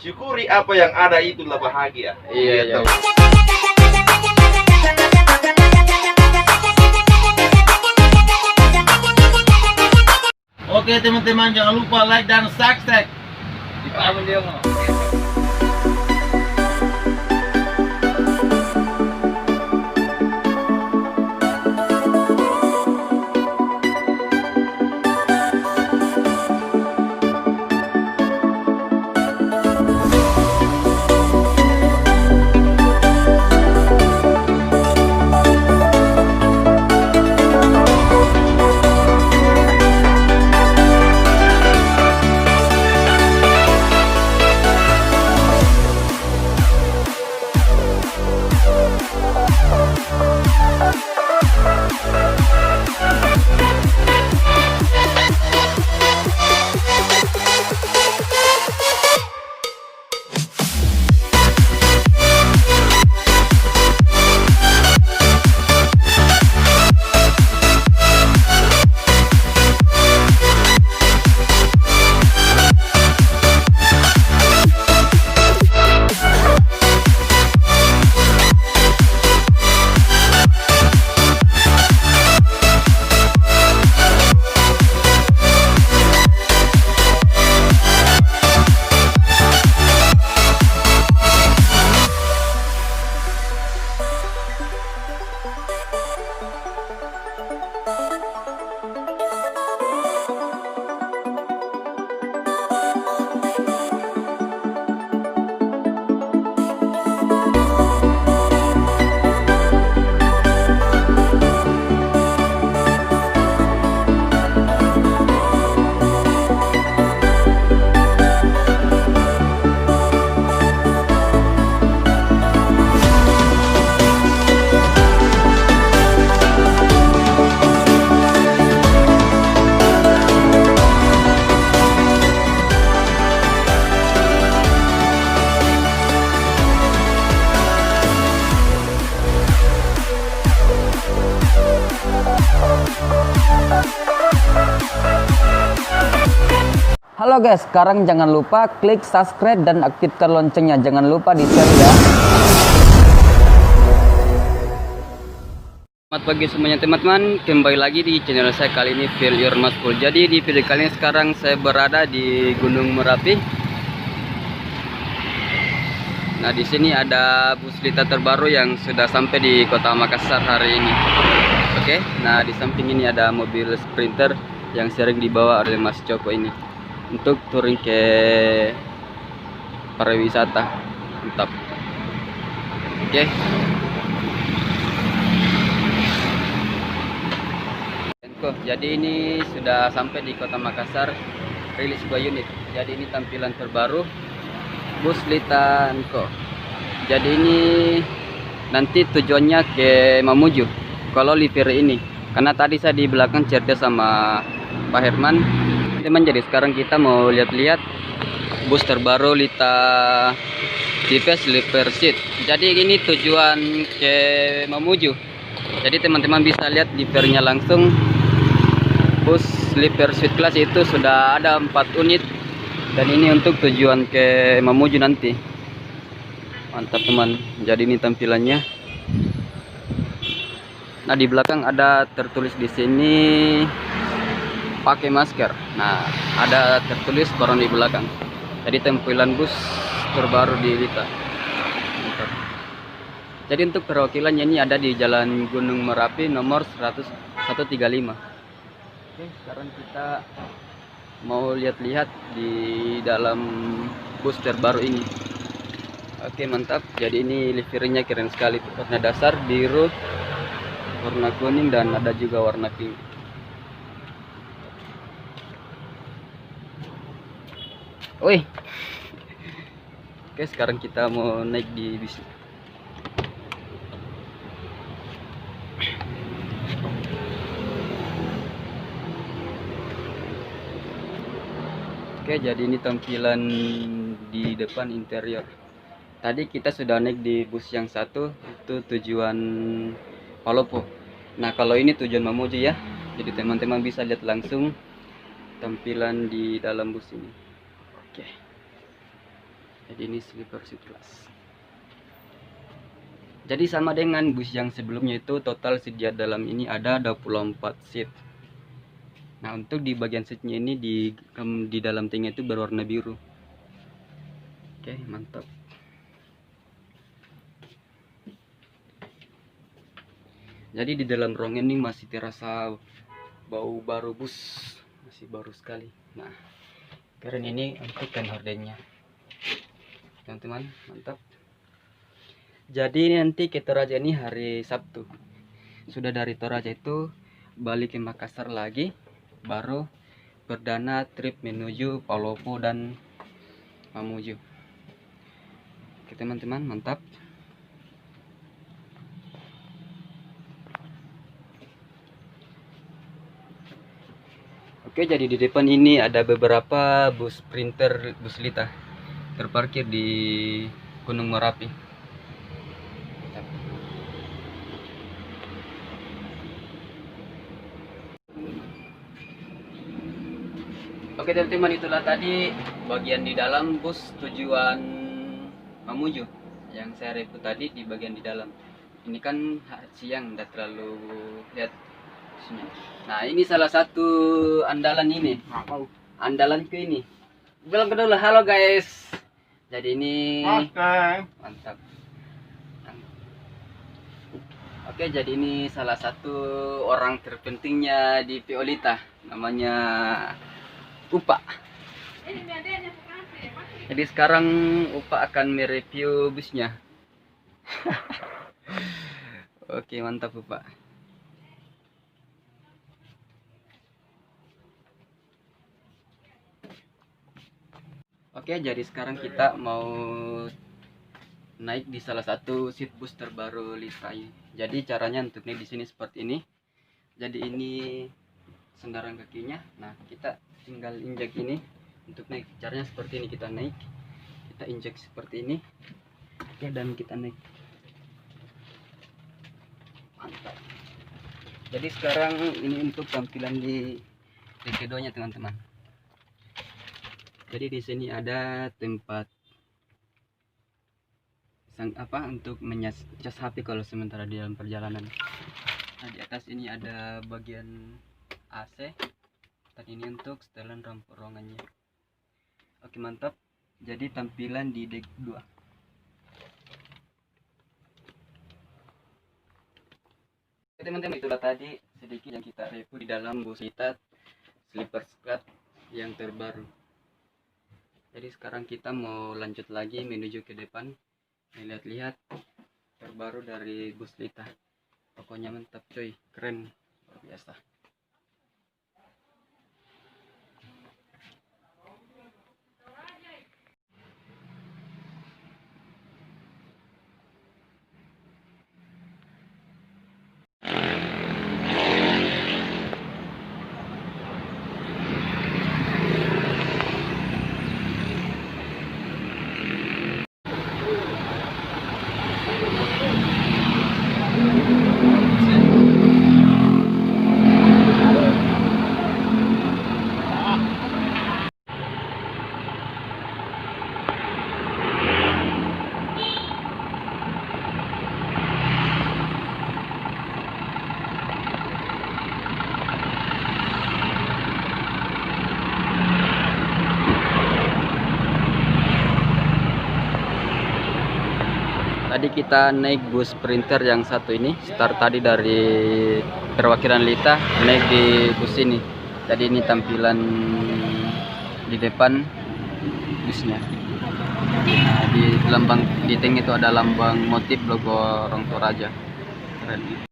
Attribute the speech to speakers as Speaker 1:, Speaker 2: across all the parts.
Speaker 1: Syukuri apa yang ada, itulah bahagia.
Speaker 2: Iya, iya.
Speaker 1: Gitu. Oke teman-teman, jangan lupa like dan subscribe.
Speaker 2: Di paman dia mau.
Speaker 3: Halo guys, sekarang jangan lupa klik subscribe dan aktifkan loncengnya. Jangan lupa di share ya.
Speaker 2: Selamat pagi semuanya teman-teman, kembali lagi di channel saya. Kali ini Feel Your Masful. Jadi di video kali ini sekarang saya berada di Gunung Merapi. Nah, di sini ada bus Lita terbaru yang sudah sampai di Kota Makassar hari ini. Oke, nah di samping ini ada mobil Sprinter yang sering dibawa oleh Mas Joko ini untuk touring ke pariwisata. Mantap. Oke. Jadi ini sudah sampai di Kota Makassar, rilis sebuah unit. Jadi ini tampilan terbaru bus Lita & Co. Jadi ini nanti tujuannya ke Mamuju kalau livery ini, karena tadi saya di belakang cerita sama Pak Herman teman. Jadi sekarang kita mau lihat-lihat bus terbaru Lita tipe sleeper seat. Jadi ini tujuan ke Mamuju. Jadi teman-teman bisa lihat livernya langsung. Bus sleeper suite class itu sudah ada 4 unit, dan ini untuk tujuan ke Mamuju nanti. Mantap teman. Jadi ini tampilannya. Nah, di belakang ada tertulis di sini pakai masker. Nah, ada tertulis baron di belakang. Jadi tampilan bus terbaru di Lita. Mantap. Jadi untuk perwakilannya ini ada di Jalan Gunung Merapi nomor 135. Oke, sekarang kita mau lihat-lihat di dalam bus terbaru ini. Oke, mantap. Jadi ini liverynya keren sekali. Warna dasar biru, warna kuning, dan ada juga warna pink. Wih. Oke, sekarang kita mau naik di bis. Oke, jadi ini tampilan di depan interior. Tadi kita sudah naik di bus yang satu, itu tujuan Palopo. Nah, kalau ini tujuan Mamuju ya. Jadi teman-teman bisa lihat langsung tampilan di dalam bus ini. Oke. Jadi ini sleeper seat class. Jadi sama dengan bus yang sebelumnya itu, total seat di dalam ini ada 24 seat. Nah, untuk di bagian seatnya ini di dalam tingnya itu berwarna biru. Oke, mantap. Jadi di dalam ruangan ini masih terasa bau baru bus, masih baru sekali. Nah, keren ini untuk kan hordennya, teman-teman, mantap. Jadi nanti ke Toraja ini hari Sabtu. Sudah dari Toraja itu balik ke Makassar lagi, baru perdana trip menuju Palopo dan Mamuju. Oke teman-teman, mantap. Oke, jadi di depan ini ada beberapa bus Sprinter, bus Lita terparkir di Gunung Merapi. Oke teman-teman, itulah tadi bagian di dalam bus tujuan Mamuju yang saya review tadi di bagian di dalam. Ini kan siang, tidak terlalu lihat busnya. Nah, ini salah satu andalan ini. Andalanku ini. Bilang kedua, halo guys. Jadi ini mantap. Oke, jadi ini salah satu orang terpentingnya di Piolita, namanya Upa. Jadi sekarang Upa akan mereview busnya. Oke, mantap Upa. Oke, jadi sekarang kita mau naik di salah satu seat bus terbaru Lita. Jadi caranya untuk naik di sini seperti ini. Jadi ini sandaran kakinya. Nah, kita tinggal injek ini untuk naik. Caranya seperti ini, kita naik, kita injek seperti ini. Oke, dan kita naik. Mantap. Jadi sekarang ini untuk tampilan di keduanya teman-teman. Jadi di sini ada tempat untuk mencas HP kalau sementara di dalam perjalanan. Nah, di atas ini ada bagian AC dan ini untuk setelan ruangannya. Oke, mantap. Jadi tampilan di deck 2. Oke teman-teman, itulah tadi sedikit yang kita review di dalam bus kita sleeper class yang terbaru. Jadi sekarang kita mau lanjut lagi menuju ke depan, lihat-lihat terbaru dari bus Lita. Pokoknya mantap coy, keren, luar biasa. Tadi kita naik bus Sprinter yang satu ini, start tadi dari perwakilan Lita, naik di bus ini. Jadi ini tampilan di depan busnya. Nah, di lambang di tank itu ada lambang motif logo Orang Toraja. Keren.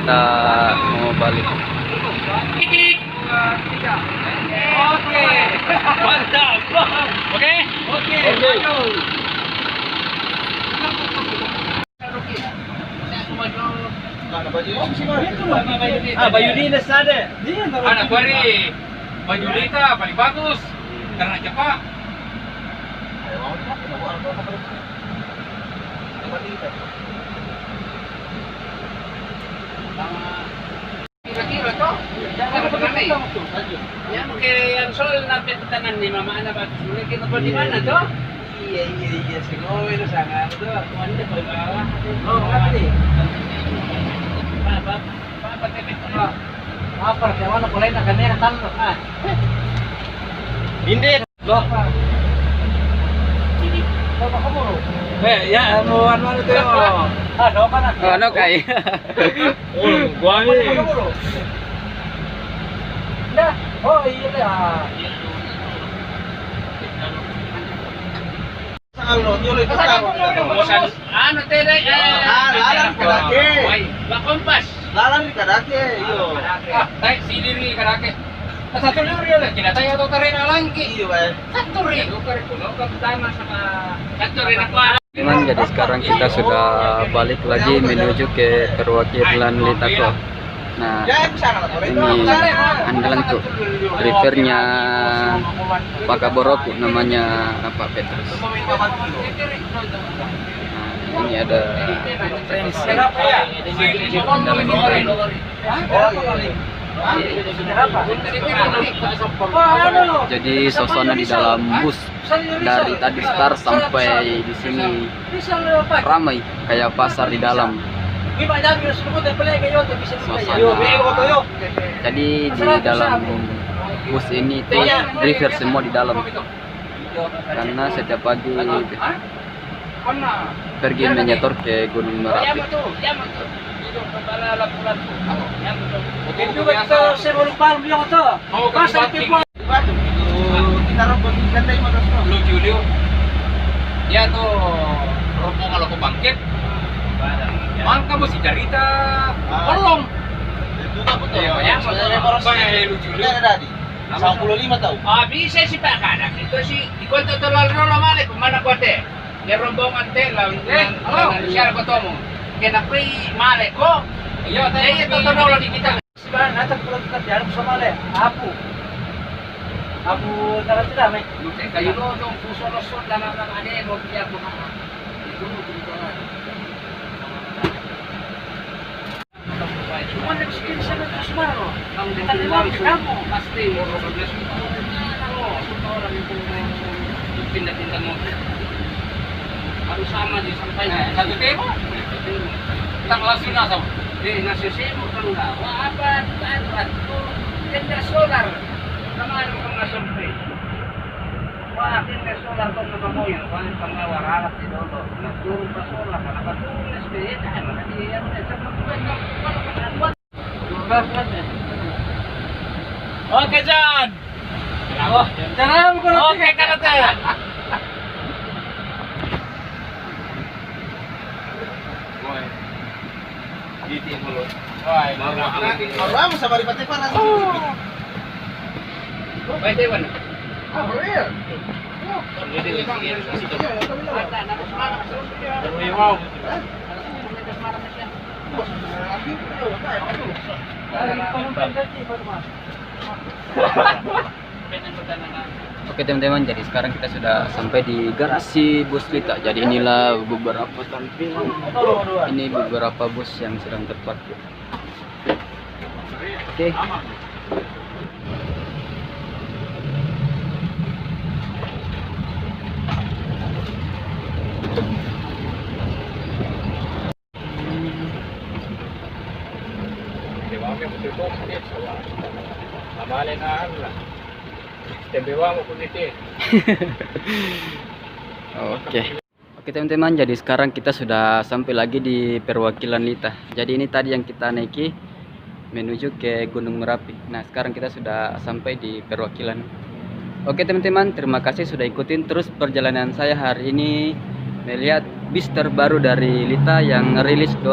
Speaker 2: kita mau balik.
Speaker 4: Oke, mantap. Oke, oke.
Speaker 1: Baju dinas ada.
Speaker 4: Anak bari, baju Lita paling bagus karena cepat. Kira-kira toh, ya mungkin yang soal napit tangan ni mama anak bagus. Mungkin apa di mana toh?
Speaker 1: Iya, siguro itu sangat itu.
Speaker 4: Wanda pa bawah.
Speaker 1: Oh, apa nih?
Speaker 4: Apa tepet ko?
Speaker 1: Apa kaya wala kulay na ganyan talo ah. Hindi. Lo. Ya ano ito yung ano ka na.
Speaker 2: Ano kay?
Speaker 1: Oh, guwani. Na. Oh, iya. Ano, tuloy ka sa
Speaker 4: Ano tere?
Speaker 1: alam ka dati.
Speaker 4: Ba kompas.
Speaker 1: Lalang ka dati. Iyo.
Speaker 4: Tay siliri kadake. Satu luri ulit kinataya to tare na langki.
Speaker 1: Iyo ba?
Speaker 4: Satu rin. Kuno ka tama sa satu rin ako.
Speaker 2: Teman, jadi sekarang kita sudah balik lagi menuju ke perwakilan Litako. Nah, ini andalan tuh rivernya Pakaboroko, namanya Pak Petrus. Nah, ini ada jadi suasana di dalam bus dari tadi start sampai di sini ramai kayak pasar di dalam. Suasana. Jadi di dalam bus ini tuh river semua di dalam. Karena setiap pagi pergi menyetor ke Gunung Merapi.
Speaker 4: Lu Julio. Ya tuh rombong kalau aku bangkit. Man kamu si cerita kolong.
Speaker 1: Itu tak betul.
Speaker 4: Ya, sebenarnya lu Julio.
Speaker 1: 55 tahu.
Speaker 4: Ah, bisa sih Pak Kadang. Itu sih dikontak tolol rolo male kemana ko te. Ya rombongan te lang siya ko tomo. Kena pri male ko. Iya, tayo to tolol di kita.
Speaker 1: Sekarang natak pulang kita jalan sama le. Apu darat tidak mai.
Speaker 4: Kayo no dong puso rason dan ang ane mo biya ko na. Itu mo dito na. Cuma nak sikit sana Usmano. Ang dito kamu pasti orang itu pindah-pindah mo. Harus sama di sampai satu tema. Kita langsung nasab. Nasi semo kan enggak. Wah, apa itu tenda solar. Kamahan mo kang nasumpi. Wah, tenda solar ko na kamoy. Wah, pangawaralat di dolo. Nagturo pa solar. Nakatulis ka yun. Ay, makadiyan. Oke, John. Jangan ko na. Oke, kanate. Diti mo lo. Ay,
Speaker 1: Vamos a Maripate para.
Speaker 4: pwede ba na?
Speaker 1: real.
Speaker 4: Wow.
Speaker 2: Oke teman-teman, jadi sekarang kita sudah sampai di garasi bus Lita. Jadi inilah beberapa tampilan. Ini beberapa bus yang sedang terparkir. Oke. Oke teman-teman, jadi sekarang kita sudah sampai lagi di perwakilan Lita. Jadi ini tadi yang kita naiki menuju ke Gunung Merapi. Nah sekarang kita sudah sampai di perwakilan. Oke teman-teman, terima kasih sudah ikutin terus perjalanan saya hari ini melihat bis terbaru dari Lita yang rilis 2